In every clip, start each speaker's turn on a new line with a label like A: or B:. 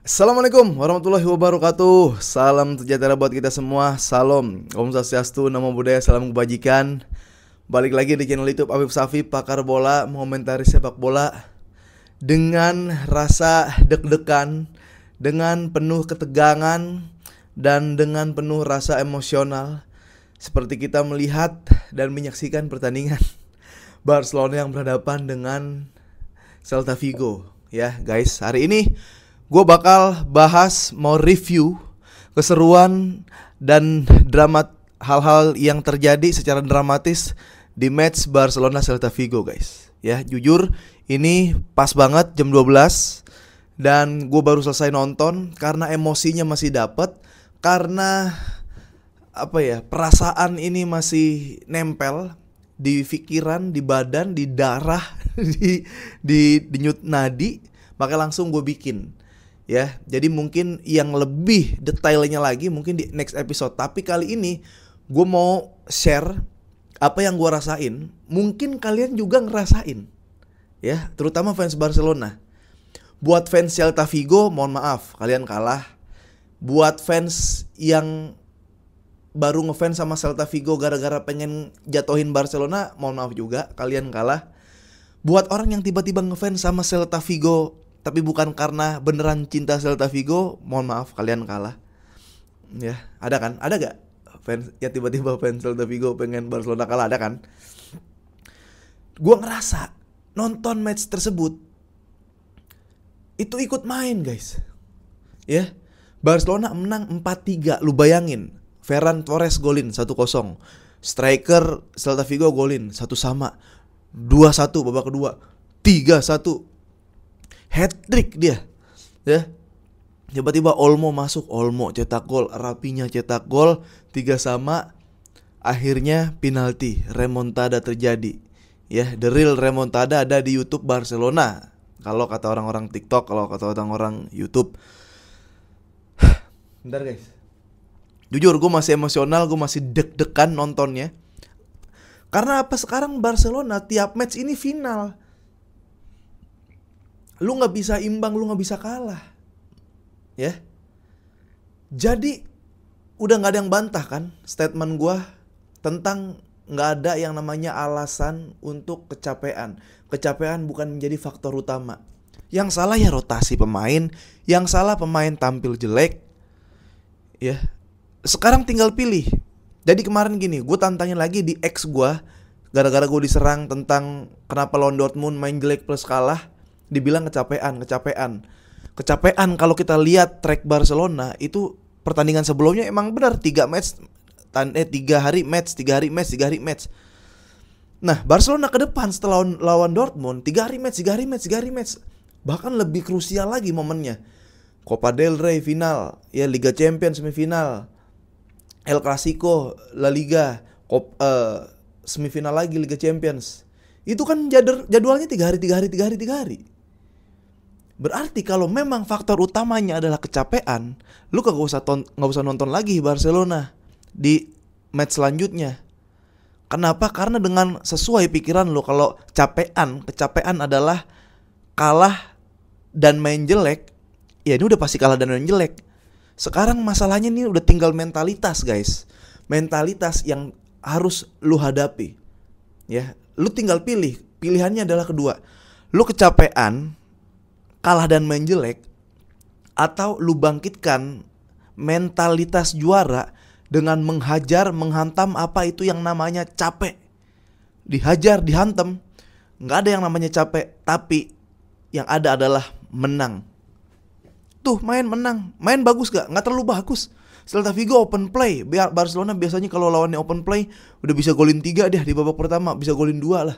A: Assalamualaikum warahmatullahi wabarakatuh. Salam sejahtera buat kita semua. Salam Om Swastiastu, Namo Buddhaya, salam kebajikan. Balik lagi di channel YouTube Afif Safi, pakar bola, mengomentari sepak bola dengan rasa deg-degan, dengan penuh ketegangan, dan dengan penuh rasa emosional. Seperti kita melihat dan menyaksikan pertandingan Barcelona yang berhadapan dengan Celta Vigo. Ya guys, hari ini gue bakal bahas, mau review keseruan dan hal-hal yang terjadi secara dramatis di match Barcelona Celta Vigo guys. Ya jujur ini pas banget jam 12 dan gue baru selesai nonton karena emosinya masih dapet. Karena perasaan ini masih nempel di pikiran, di badan, di darah, di denyut nadi. Maka langsung gue bikin. Ya, jadi mungkin yang lebih detailnya lagi mungkin di next episode. Tapi kali ini gue mau share apa yang gue rasain. Mungkin kalian juga ngerasain. Ya, terutama fans Barcelona. Buat fans Celta Vigo, mohon maaf, kalian kalah. Buat fans yang baru ngefans sama Celta Vigo gara-gara pengen jatuhin Barcelona, mohon maaf juga, kalian kalah. Buat orang yang tiba-tiba ngefans sama Celta Vigo tapi bukan karena beneran cinta Celta Vigo, mohon maaf, kalian kalah. Ya, ada kan? Ada gak fans ya tiba-tiba fans Celta Vigo pengen Barcelona kalah, ada kan? Gua ngerasa nonton match tersebut itu ikut main, guys. Ya. Barcelona menang 4-3, lu bayangin. Ferran Torres golin 1-0. Striker Celta Vigo golin 1-1. 2-1 babak kedua. 3-1. Hat-trick dia. Ya. Tiba-tiba Olmo masuk, Olmo cetak gol, Rapinya cetak gol, 3-3. Akhirnya penalti, remontada terjadi. Ya, the real remontada ada di YouTube Barcelona. Kalau kata orang-orang TikTok, kalau kata orang-orang YouTube. Bentar guys. Jujur gue masih emosional, gue masih deg-degan nontonnya. Karena apa, sekarang Barcelona tiap match ini final. Lu gak bisa imbang, lu gak bisa kalah. Ya. Jadi udah gak ada yang bantah kan statement gue tentang gak ada yang namanya alasan untuk kecapean. Kecapean bukan menjadi faktor utama. Yang salah ya rotasi pemain. Yang salah pemain tampil jelek. Ya. Sekarang tinggal pilih. Jadi kemarin gini, gue tantangin lagi di X gue. Gara-gara gue diserang tentang kenapa lawan Dortmund main jelek plus kalah. Dibilang kecapean. Kalau kita lihat track Barcelona itu pertandingan sebelumnya emang benar 3 hari match. Nah, Barcelona ke depan setelah lawan Dortmund 3 hari match. Bahkan lebih krusial lagi momennya. Copa del Rey final, ya Liga Champions semifinal. El Clasico, La Liga, semifinal lagi Liga Champions. Itu kan jadwalnya 3 hari. Berarti kalau memang faktor utamanya adalah kecapean, lu kagak usah nonton lagi Barcelona di match selanjutnya. Kenapa? Karena dengan sesuai pikiran lu, kalau kecapean adalah kalah dan main jelek, ya ini udah pasti kalah dan main jelek. Sekarang masalahnya ini udah tinggal mentalitas, guys. Mentalitas yang harus lu hadapi. Ya, lu tinggal pilih. Pilihannya adalah kedua. Lu kecapean, kalah dan main jelek, atau lu bangkitkan mentalitas juara dengan menghantam apa itu yang namanya capek. Dihajar, dihantam. Gak ada yang namanya capek, tapi yang ada adalah menang. Tuh menang, main bagus gak? Gak terlalu bagus. Celta Vigo open play. Barcelona biasanya kalau lawannya open play udah bisa golin 3 deh di babak pertama, bisa golin 2 lah.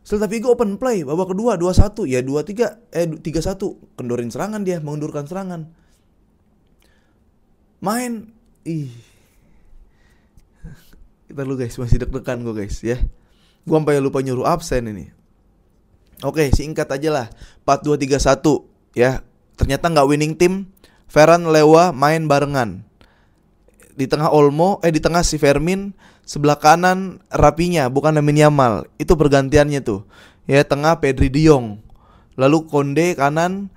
A: Celta Vigo open play, babak kedua 2-1, ya 3-1, kendorin serangan dia, mengundurkan serangan. Kita lu guys, masih deg-degan gue guys ya. Gue sampai lupa nyuruh absen ini. Oke, singkat aja lah. 4-2-3-1 ya. Ternyata gak winning team. Ferran Lewa main barengan. Di tengah di tengah si Fermin, sebelah kanan Rapinya, bukan Lamine Yamal. Itu pergantiannya tuh. Ya, tengah Pedri de Jong. Lalu Konde kanan,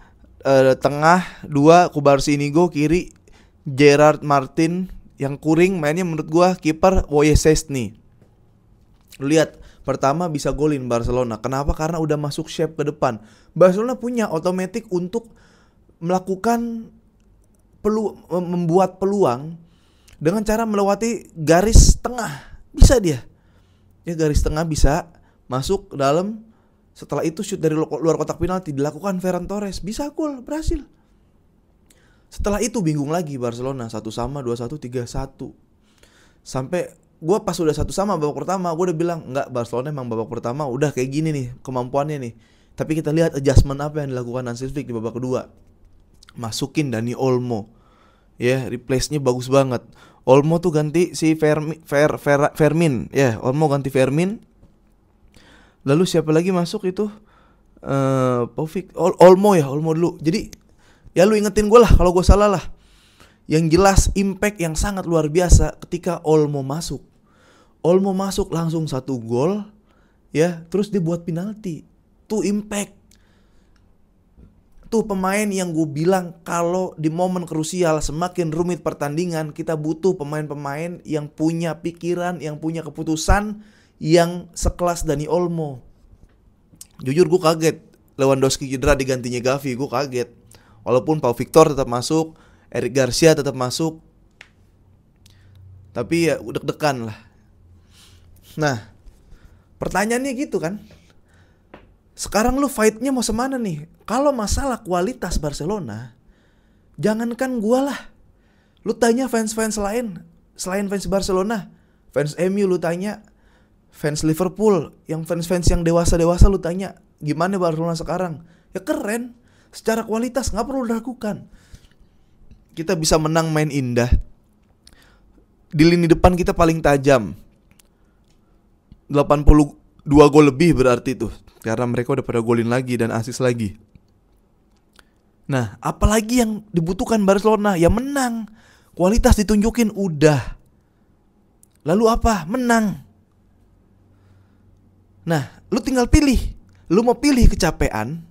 A: tengah 2 Cubarsí Inigo, kiri Gerard Martin, yang kuring mainnya menurut gua kiper Wojciech Szczęsny. Lu lihat, pertama bisa golin Barcelona. Kenapa? Karena udah masuk shape ke depan. Barcelona punya otomatis untuk melakukan membuat peluang dengan cara melewati garis tengah. Bisa dia. Ya, garis tengah bisa masuk ke dalam. Setelah itu shoot dari luar kotak penalti dilakukan Ferran Torres, bisa gol, berhasil. Setelah itu bingung lagi Barcelona, 1-1, 2-1, 3-1. Sampai gue pas udah 1-1 babak pertama, gue udah bilang, enggak, Barcelona emang babak pertama udah kayak gini nih kemampuannya nih. Tapi kita lihat adjustment apa yang dilakukan Hansi Flick di babak kedua. Masukin Dani Olmo. Ya, replace-nya bagus banget. Olmo tuh ganti si Fermin. Ya, Olmo ganti Fermin. Lalu siapa lagi masuk itu? Olmo dulu. Jadi ya lu ingetin gue lah kalau gue salah lah. Yang jelas impact yang sangat luar biasa ketika Olmo masuk. Olmo masuk langsung 1 gol, ya, terus dia buat penalti. Tuh impact. Tuh pemain yang gue bilang kalau di momen krusial semakin rumit pertandingan, kita butuh pemain-pemain yang punya pikiran, yang punya keputusan yang sekelas Dani Olmo. Jujur gue kaget Lewandowski cedera digantinya Gavi, gue kaget. Walaupun Pau Victor tetap masuk, Eric Garcia tetap masuk, tapi ya deg-degan lah. Nah, pertanyaannya gitu kan, sekarang lu fightnya mau semana nih? Kalau masalah kualitas Barcelona, jangankan gua lah, lu tanya fans-fans lain selain fans Barcelona, fans MU lu tanya, fans Liverpool, yang fans-fans yang dewasa-dewasa lu tanya, gimana Barcelona sekarang? Ya keren. Secara kualitas gak perlu diragukan. Kita bisa menang main indah. Di lini depan kita paling tajam. 82 gol lebih berarti tuh, karena mereka udah pada golin lagi dan assist lagi. Nah, apalagi yang dibutuhkan Barcelona? Ya menang. Kualitas ditunjukin udah. Lalu apa? Menang. Nah, lu tinggal pilih. Lu mau pilih kecapean,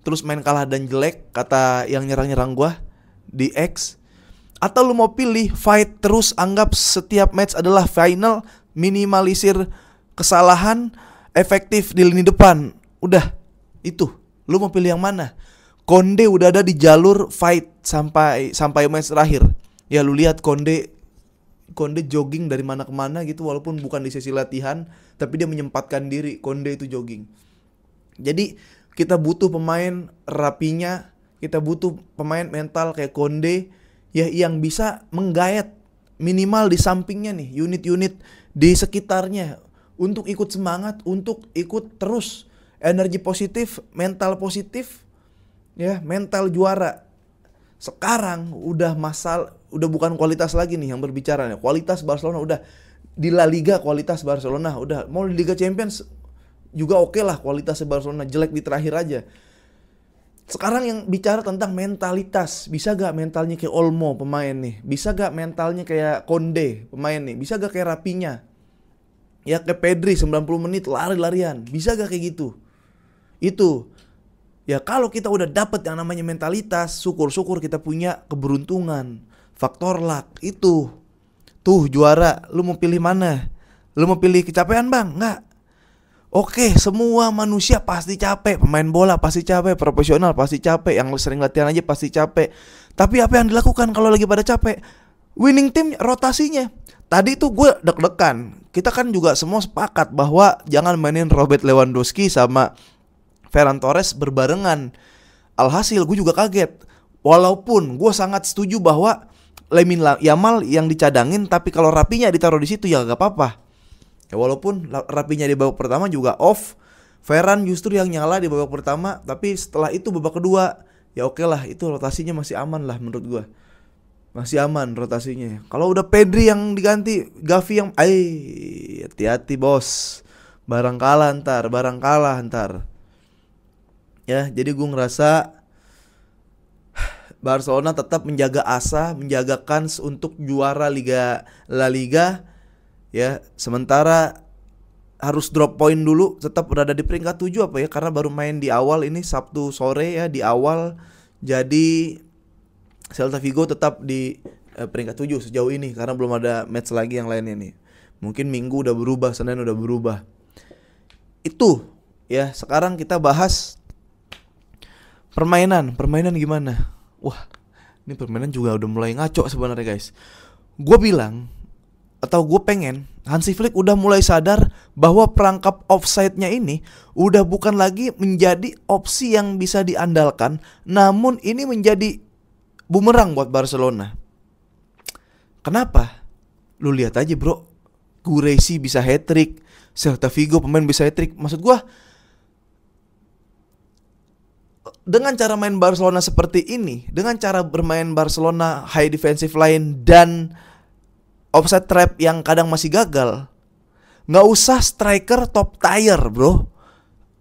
A: terus main kalah dan jelek, kata yang nyerang-nyerang gua di X, atau lu mau pilih fight terus, anggap setiap match adalah final, minimalisir kesalahan, efektif di lini depan. Udah, itu. Lu mau pilih yang mana? Konde udah ada di jalur fight sampai match terakhir. Ya lu lihat Konde jogging dari mana ke mana gitu, walaupun bukan di sesi latihan, tapi dia menyempatkan diri. Konde itu jogging. Jadi kita butuh pemain rapinya, kita butuh pemain mental kayak Konde, ya, yang bisa menggayat minimal di sampingnya nih, unit-unit di sekitarnya, untuk ikut semangat, untuk ikut terus, energi positif, mental positif, ya, mental juara. Sekarang udah bukan kualitas lagi nih yang berbicara nih. Kualitas Barcelona udah di La Liga, kualitas Barcelona udah, mau di Liga Champions juga oke lah kualitasnya Barcelona, jelek di terakhir aja. Sekarang yang bicara tentang mentalitas, bisa gak mentalnya kayak Olmo pemain nih? Bisa gak mentalnya kayak Konde pemain nih? Bisa gak kayak Rapinya? Ya kayak Pedri 90 menit lari-larian, bisa gak kayak gitu? Itu. Ya kalau kita udah dapet yang namanya mentalitas, syukur-syukur kita punya keberuntungan, faktor luck itu. Tuh juara, lu mau pilih mana? Lu mau pilih kecapean bang? Nggak. Oke, semua manusia pasti capek. Pemain bola pasti capek, profesional pasti capek, yang sering latihan aja pasti capek. Tapi apa yang dilakukan kalau lagi pada capek? Winning team rotasinya. Tadi tuh gue deg-degan. Kita kan juga semua sepakat bahwa jangan mainin Robert Lewandowski sama Ferran Torres berbarengan. Alhasil gue juga kaget. Walaupun gue sangat setuju bahwa Lamine Yamal yang dicadangin, tapi kalau Rapinya ditaruh di situ ya gak apa-apa. Ya walaupun Rapinya di babak pertama juga off, Ferran justru yang nyala di babak pertama, tapi setelah itu babak kedua ya oke lah, itu rotasinya masih aman lah menurut gue. Masih aman rotasinya. Kalau udah Pedri yang diganti, Gavi yang hati-hati bos. Barang kalah ntar. Ya, jadi gue ngerasa Barcelona tetap menjaga asa, menjaga kans untuk juara La Liga. Ya, sementara harus drop point dulu, tetap berada di peringkat 7 apa ya, karena baru main di awal ini Sabtu sore ya, di awal. Jadi Celta Vigo tetap di peringkat 7 sejauh ini karena belum ada match lagi yang lainnya nih. Mungkin Minggu udah berubah, Senin udah berubah. Itu ya, sekarang kita bahas permainan gimana? Wah, ini permainan juga udah mulai ngaco sebenarnya guys. Gue bilang atau gue pengen Hansi Flick udah mulai sadar bahwa perangkap offside-nya ini udah bukan lagi menjadi opsi yang bisa diandalkan, namun ini menjadi bumerang buat Barcelona. Kenapa? Lu lihat aja bro, Guresi bisa hat-trick, Celta Vigo pemain bisa hat-trick. Maksud gue, dengan cara main Barcelona seperti ini, dengan cara bermain Barcelona high defensive line dan offside trap yang kadang masih gagal, nggak usah striker top tier bro.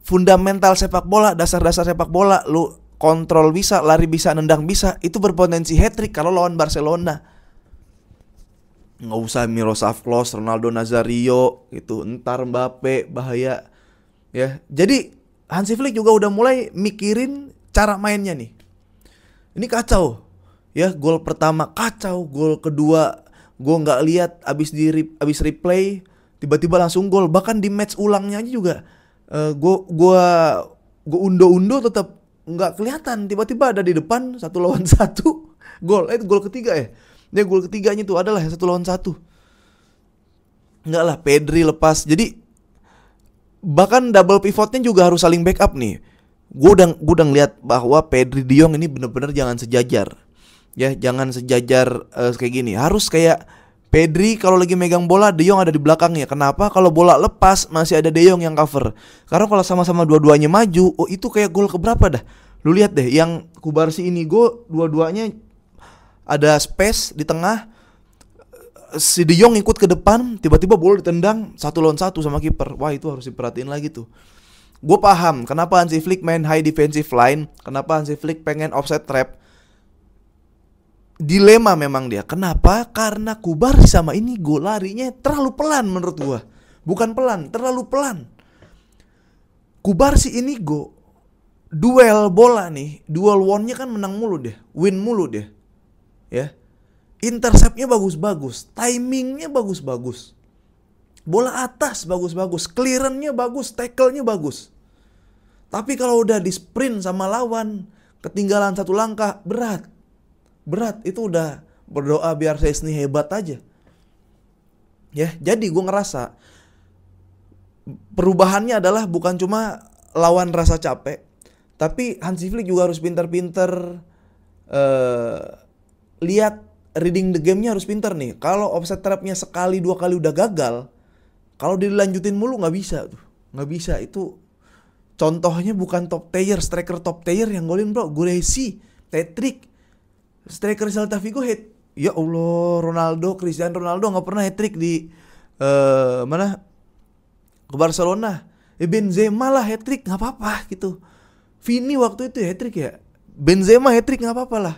A: Fundamental sepak bola, dasar-dasar sepak bola, lu kontrol bisa, lari bisa, nendang bisa, itu berpotensi hat-trick kalau lawan Barcelona. Nggak usah Miroslav Klose, Ronaldo Nazario gitu, entar Mbappe, bahaya ya. Jadi Hansi Flick juga udah mulai mikirin cara mainnya nih. Ini kacau ya, gol pertama kacau, gol kedua gue nggak lihat, abis replay tiba-tiba langsung gol. Bahkan di match ulangnya aja juga gue undo tetap nggak kelihatan, tiba-tiba ada di depan 1 lawan 1 gol. Itu gol ketiga ya. Dia gol ketiganya tuh adalah 1 lawan 1. Enggak lah, Pedri lepas. Jadi bahkan double pivotnya juga harus saling backup nih. Gue udah ngeliat bahwa Pedri De Jong ini bener-bener jangan sejajar. Ya, jangan sejajar kayak gini. Harus kayak Pedri kalau lagi megang bola, De Jong ada di belakangnya. Kenapa? Kalau bola lepas masih ada De Jong yang cover. Karena kalau sama-sama dua-duanya maju, oh itu kayak gol keberapa dah? Lu lihat deh, yang Kubarsi ini dua-duanya ada space di tengah. Si De Jong ikut ke depan, tiba-tiba bola ditendang 1 lawan 1 sama kiper. Wah, itu harus diperhatiin lagi tuh. Gue paham kenapa Hansi Flick main high defensive line, kenapa Hansi Flick pengen offside trap. Dilema memang dia. Kenapa? Karena Kubarsi sama ini gol larinya terlalu pelan menurut gue. Bukan pelan, terlalu pelan. Kubarsi ini duel bola nih, duel one-nya kan menang mulu deh, win mulu deh. Ya. Interceptnya bagus-bagus, timingnya bagus-bagus, bola atas bagus-bagus, clearance-nya bagus, tackle-nya bagus. Tapi kalau udah di sprint sama lawan, ketinggalan 1 langkah, berat. Itu udah berdoa biar Szczęsny hebat aja. Ya, jadi gue ngerasa perubahannya adalah bukan cuma lawan rasa capek, tapi Hansi Flick juga harus pintar-pintar lihat reading the game-nya, harus pintar nih. Kalau offset trap-nya sekali 2 kali udah gagal, kalau dilanjutin mulu nggak bisa tuh. Nggak bisa. Itu contohnya bukan top tier, striker top tier yang golin bro. Guresi, hat-trick. Striker Celta Vigo ya Allah, Cristiano Ronaldo nggak pernah hat-trick di mana? Ke Barcelona. Benzema lah hat-trick, nggak apa-apa gitu. Vini waktu itu hat-trick ya. Benzema hat-trick nggak apa-apa lah.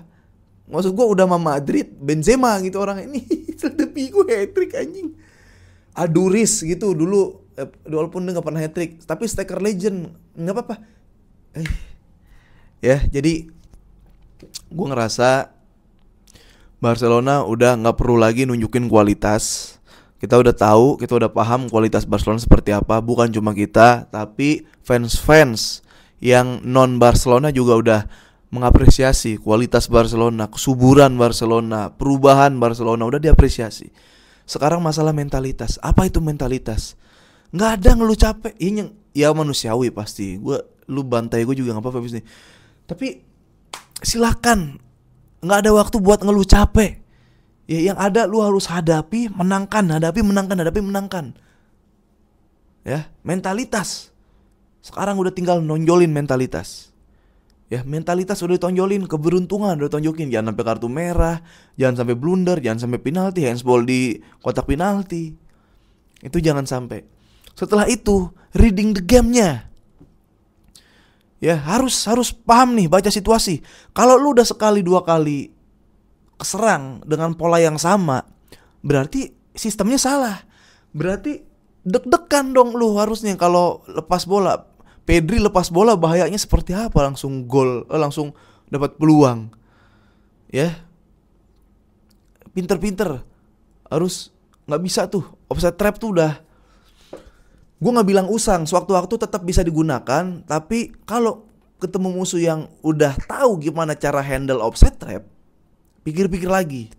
A: Maksud gue udah sama Madrid, Benzema gitu orang ini. Celta Vigo hat-trick anjing. Aduris gitu dulu, walaupun dia nggak pernah hat-trick, tapi striker legend, nggak apa-apa. Ya, jadi gue ngerasa Barcelona udah gak perlu lagi nunjukin kualitas. Kita udah tahu, kita udah paham kualitas Barcelona seperti apa. Bukan cuma kita, tapi fans-fans yang non-Barcelona juga udah mengapresiasi kualitas Barcelona, kesuburan Barcelona, perubahan Barcelona, udah diapresiasi. Sekarang masalah mentalitas. Apa itu mentalitas? Gak ada ngeluh capek. Ya manusiawi pasti. Lu bantai gue juga gak apa-apa abis nih. Tapi silakan, nggak ada waktu buat ngeluh capek. Ya, yang ada lu harus hadapi, menangkan. Ya, mentalitas. Sekarang udah tinggal nonjolin mentalitas. Ya, mentalitas udah ditonjolin, keberuntungan udah ditonjokin. Jangan sampai kartu merah, jangan sampai blunder, jangan sampai penalti, handsball di kotak penalti. Itu jangan sampai. Setelah itu, reading the game-nya. Ya, harus paham nih, baca situasi. Kalau lu udah sekali 2 kali keserang dengan pola yang sama, berarti sistemnya salah. Berarti deg-degan dong lu harusnya kalau lepas bola. Pedri lepas bola bahayanya seperti apa, langsung gol, langsung dapat peluang. Ya, pinter-pinter. Harus nggak bisa tuh, offside trap tuh udah. Gue nggak bilang usang, sewaktu-waktu tetap bisa digunakan. Tapi kalau ketemu musuh yang udah tahu gimana cara handle offside trap, pikir-pikir lagi.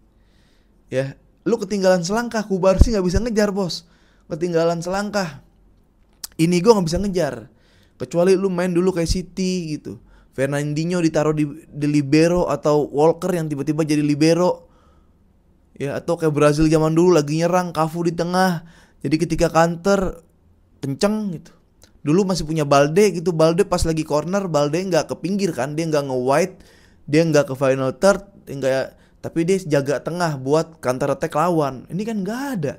A: Ya, lu ketinggalan selangkah, Kubarsi nggak bisa ngejar bos. Ketinggalan selangkah, ini gue nggak bisa ngejar. Kecuali lu main dulu kayak City gitu. Fernandinho ditaruh di libero, atau Walker yang tiba-tiba jadi libero. Ya, atau kayak Brazil zaman dulu lagi nyerang, Cafu di tengah. Jadi ketika counter kenceng gitu. Dulu masih punya Balde gitu. Balde pas lagi corner, Balde nggak ke pinggir kan, dia nggak nge-wide, dia nggak ke final third, enggak, tapi dia jaga tengah buat counter attack lawan. Ini kan nggak ada.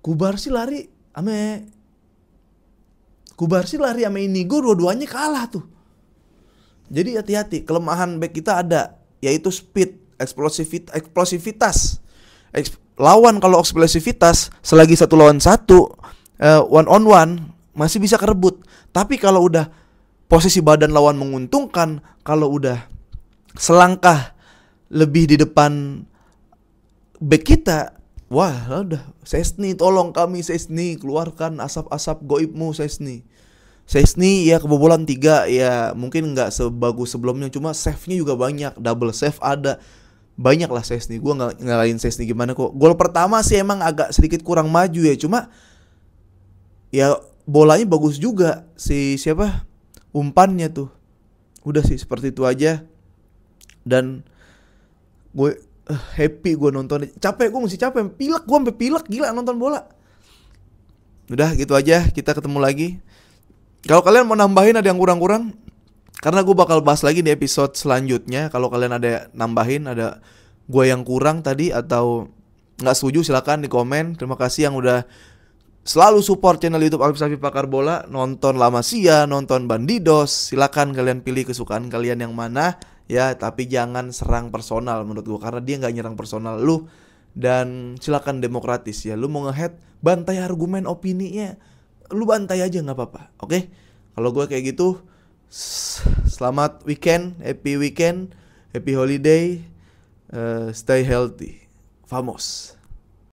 A: Kubarsi lari ame Inigo, dua-duanya kalah tuh. Jadi hati-hati, kelemahan back kita ada, yaitu speed, eksplosivitas. Lawan kalau eksplosivitas selagi 1 lawan 1, one on one masih bisa kerebut. Tapi kalau udah posisi badan lawan menguntungkan, kalau udah selangkah lebih di depan back kita, wah udah, Szczęsny tolong kami, Szczęsny keluarkan asap-asap goibmu Szczęsny. Szczęsny ya kebobolan 3, ya mungkin gak sebagus sebelumnya, cuma save-nya juga banyak, double save ada. Banyak lah Szczęsny, gue gak ngalahin Szczęsny gimana kok. Gol pertama sih emang agak sedikit kurang maju ya, cuma ya bolanya bagus juga. Siapa umpannya tuh. Udah sih seperti itu aja. Dan gue happy gue nonton. Capek, gue masih capek. Pilek, gue sampai pilek gila nonton bola. Udah gitu aja, kita ketemu lagi. Kalau kalian mau nambahin ada yang kurang-kurang, karena gue bakal bahas lagi di episode selanjutnya. Kalau kalian ada nambahin, ada gue yang kurang tadi atau gak setuju, silakan di komen. Terima kasih yang udah selalu support channel YouTube Alif Safi Pakar Bola. Nonton La Masia, nonton Bandidos. Silakan kalian pilih kesukaan kalian yang mana. Ya, tapi jangan serang personal menurut gue, karena dia gak nyerang personal lu. Dan silakan demokratis ya. Lu mau nge-head, bantai argumen opininya, lu bantai aja gak apa-apa. Oke? Kalau gue kayak gitu, selamat weekend, happy holiday, stay healthy, vamos.